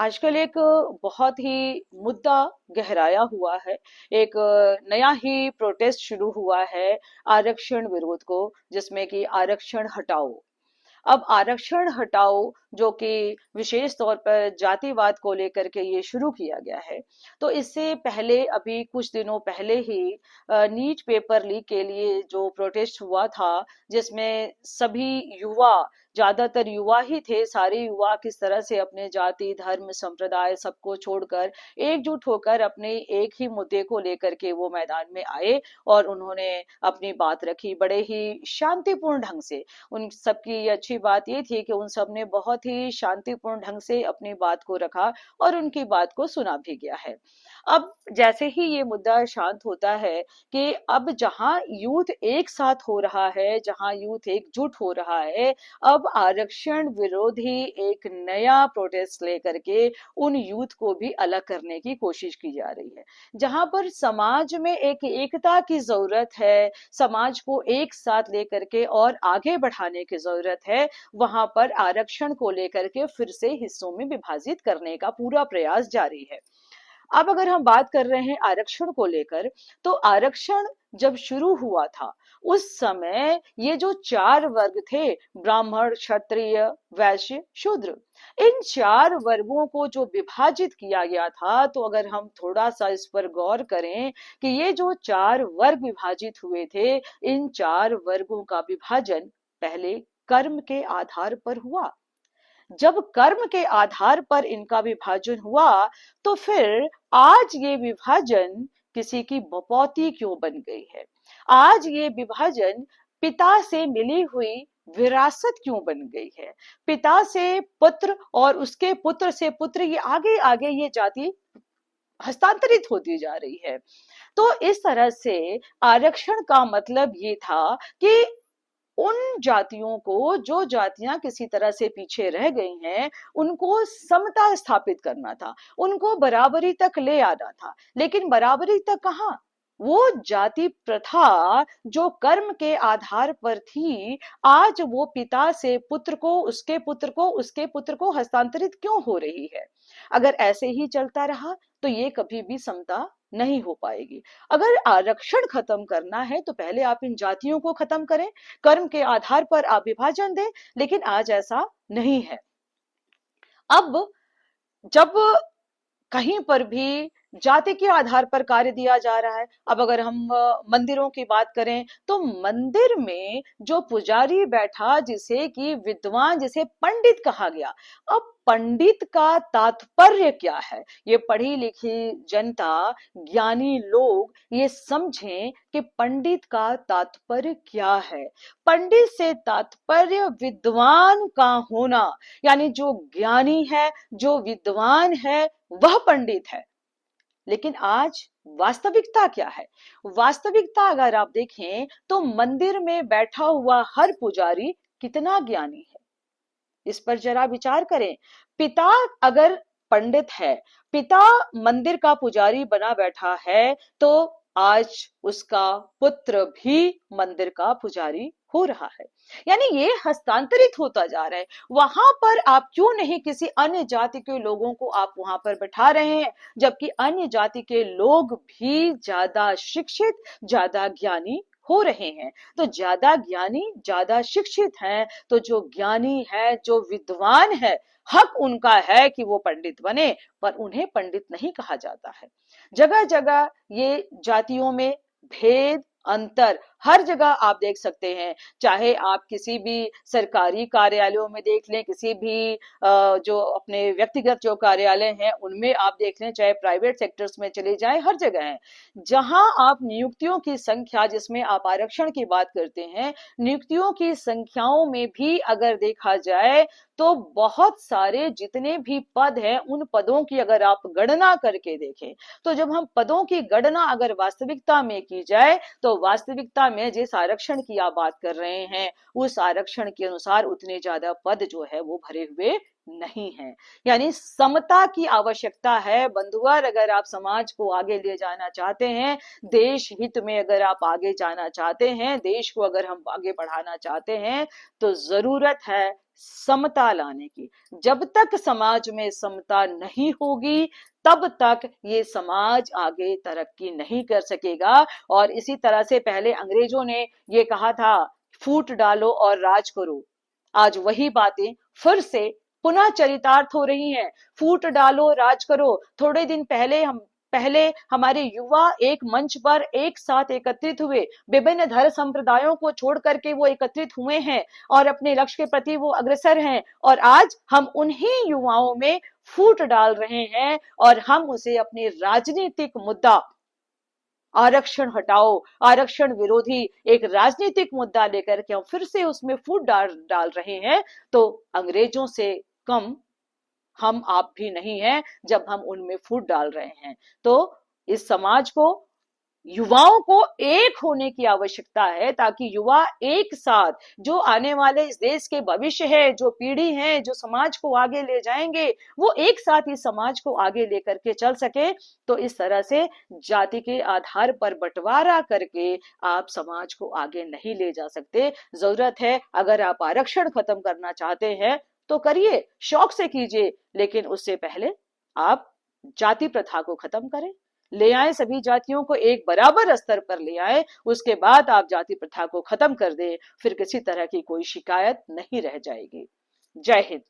आजकल एक बहुत ही मुद्दा गहराया हुआ है। एक नया ही प्रोटेस्ट शुरू हुआ है आरक्षण विरोध को, जिसमें कि आरक्षण हटाओ। अब आरक्षण हटाओ जो कि विशेष तौर पर जातिवाद को लेकर के ये शुरू किया गया है। तो इससे पहले अभी कुछ दिनों पहले ही नीट पेपर लीक के लिए जो प्रोटेस्ट हुआ था, जिसमें सभी युवा, ज्यादातर युवा ही थे, सारे युवा किस तरह से अपने जाति धर्म संप्रदाय सबको छोड़कर एकजुट होकर अपने एक ही मुद्दे को लेकर के वो मैदान में आए और उन्होंने अपनी बात रखी बड़े ही शांतिपूर्ण ढंग से। उन सबकी अच्छी बात ये थी कि उन सब ने बहुत ही शांतिपूर्ण ढंग से अपनी बात को रखा और उनकी बात को सुना भी गया है। अब जैसे ही ये मुद्दा शांत होता है कि अब जहां यूथ एक साथ हो रहा है, जहां यूथ एकजुट हो रहा है, अब आरक्षण विरोधी एक नया प्रोटेस्ट लेकर के उन यूथ को भी अलग करने की कोशिश की जा रही है। जहां पर समाज में एक एकता की जरूरत है, समाज को एक साथ लेकर के और आगे बढ़ाने की जरूरत है, वहां पर आरक्षण को लेकर के फिर से हिस्सों में विभाजित करने का पूरा प्रयास जारी है। अब अगर हम बात कर रहे हैं आरक्षण को लेकर, तो आरक्षण जब शुरू हुआ था उस समय ये जो चार वर्ग थे, ब्राह्मण क्षत्रिय वैश्य शूद्र, इन चार वर्गों को जो विभाजित किया गया था, तो अगर हम थोड़ा सा इस पर गौर करें कि ये जो चार वर्ग विभाजित हुए थे, इन चार वर्गों का विभाजन पहले कर्म के आधार पर हुआ। जब कर्म के आधार पर इनका विभाजन हुआ, तो फिर आज ये विभाजन किसी की बपौती क्यों बन गई है? आज ये विभाजन पिता से मिली हुई विरासत क्यों बन गई है? पिता से पुत्र और उसके पुत्र से पुत्र, ये आगे आगे ये जाति हस्तांतरित होती जा रही है। तो इस तरह से आरक्षण का मतलब ये था कि उन जातियों को, जो जातियां किसी तरह से पीछे रह गई हैं, उनको समता स्थापित करना था, उनको बराबरी तक ले आना था। लेकिन बराबरी तक कहाँ? वो जाति प्रथा जो कर्म के आधार पर थी, आज वो पिता से पुत्र को, उसके पुत्र को, उसके पुत्र को हस्तांतरित क्यों हो रही है? अगर ऐसे ही चलता रहा तो ये कभी भी समता नहीं हो पाएगी। अगर आरक्षण खत्म करना है तो पहले आप इन जातियों को खत्म करें, कर्म के आधार पर आप विभाजन दें, लेकिन आज ऐसा नहीं है। अब जब कहीं पर भी जाति के आधार पर कार्य दिया जा रहा है, अब अगर हम मंदिरों की बात करें, तो मंदिर में जो पुजारी बैठा, जिसे कि विद्वान, जिसे पंडित कहा गया, अब पंडित का तात्पर्य क्या है? ये पढ़ी लिखी जनता, ज्ञानी लोग ये समझें कि पंडित का तात्पर्य क्या है। पंडित से तात्पर्य विद्वान का होना, यानी जो ज्ञानी है, जो विद्वान है, वह पंडित है। लेकिन आज वास्तविकता क्या है? वास्तविकता अगर आप देखें तो मंदिर में बैठा हुआ हर पुजारी कितना ज्ञानी है, इस पर जरा विचार करें। पिता अगर पंडित है, पिता मंदिर का पुजारी बना बैठा है, तो आज उसका पुत्र भी मंदिर का पुजारी हो रहा है। यानी ये हस्तांतरित होता जा रहा है। वहां पर आप क्यों नहीं किसी अन्य जाति के लोगों को आप वहां पर बैठा रहे हैं, जबकि अन्य जाति के लोग भी ज्यादा शिक्षित, ज्यादा ज्ञानी हो रहे हैं। तो ज्यादा ज्ञानी, ज्यादा शिक्षित हैं, तो जो ज्ञानी है, जो विद्वान है, हक उनका है कि वो पंडित बने, पर उन्हें पंडित नहीं कहा जाता है। जगह जगह ये जातियों में भेद, अंतर हर जगह आप देख सकते हैं। चाहे आप किसी भी सरकारी कार्यालयों में देख लें, किसी भी जो अपने व्यक्तिगत जो कार्यालय हैं उनमें आप देख लें, चाहे प्राइवेट सेक्टर्स में चले जाएं, हर जगह है। जहां आप नियुक्तियों की संख्या, जिसमें आप आरक्षण की बात करते हैं, नियुक्तियों की संख्याओं में भी अगर देखा जाए, तो बहुत सारे जितने भी पद हैं, उन पदों की अगर आप गणना करके देखें, तो जब हम पदों की गणना अगर वास्तविकता में की जाए, तो वास्तविकता में जिस आरक्षण की आप बात कर रहे हैं, उस आरक्षण के अनुसार उतने ज्यादा पद जो है वो भरे हुए नहीं है। यानी समता की आवश्यकता है बंधुवर। अगर आप समाज को आगे ले जाना चाहते हैं, देश हित में अगर आप आगे जाना चाहते हैं, देश को अगर हम आगे बढ़ाना चाहते हैं, तो जरूरत है समता लाने की। जब तक समाज में समता नहीं होगी, तब तक ये समाज आगे तरक्की नहीं कर सकेगा। और इसी तरह से पहले अंग्रेजों ने ये कहा था, फूट डालो और राज करो। आज वही बातें फिर से पुनः चरितार्थ हो रही हैं। फूट डालो राज करो। थोड़े दिन पहले हमारे युवा एक मंच पर एक साथ एकत्रित हुए, विभिन्न धर्म संप्रदायों को छोड़ करके वो एकत्रित हुए हैं और अपने लक्ष्य के प्रति वो अग्रसर हैं। और आज हम उन्हीं युवाओं में फूट डाल रहे हैं और हम उसे अपने राजनीतिक मुद्दा, आरक्षण हटाओ, आरक्षण विरोधी एक राजनीतिक मुद्दा लेकर के हम फिर से उसमें फूट डाल डाल रहे हैं। तो अंग्रेजों से कम हम आप भी नहीं हैं जब हम उनमें फूट डाल रहे हैं। तो इस समाज को, युवाओं को एक होने की आवश्यकता है, ताकि युवा एक साथ, जो आने वाले इस देश के भविष्य है, जो पीढ़ी है, जो समाज को आगे ले जाएंगे, वो एक साथ इस समाज को आगे लेकर के चल सके। तो इस तरह से जाति के आधार पर बंटवारा करके आप समाज को आगे नहीं ले जा सकते। जरूरत है, अगर आप आरक्षण खत्म करना चाहते हैं तो करिए, शौक से कीजिए, लेकिन उससे पहले आप जाति प्रथा को खत्म करें, ले आए, सभी जातियों को एक बराबर स्तर पर ले आए। उसके बाद आप जाति प्रथा को खत्म कर दें, फिर किसी तरह की कोई शिकायत नहीं रह जाएगी। जय हिंद।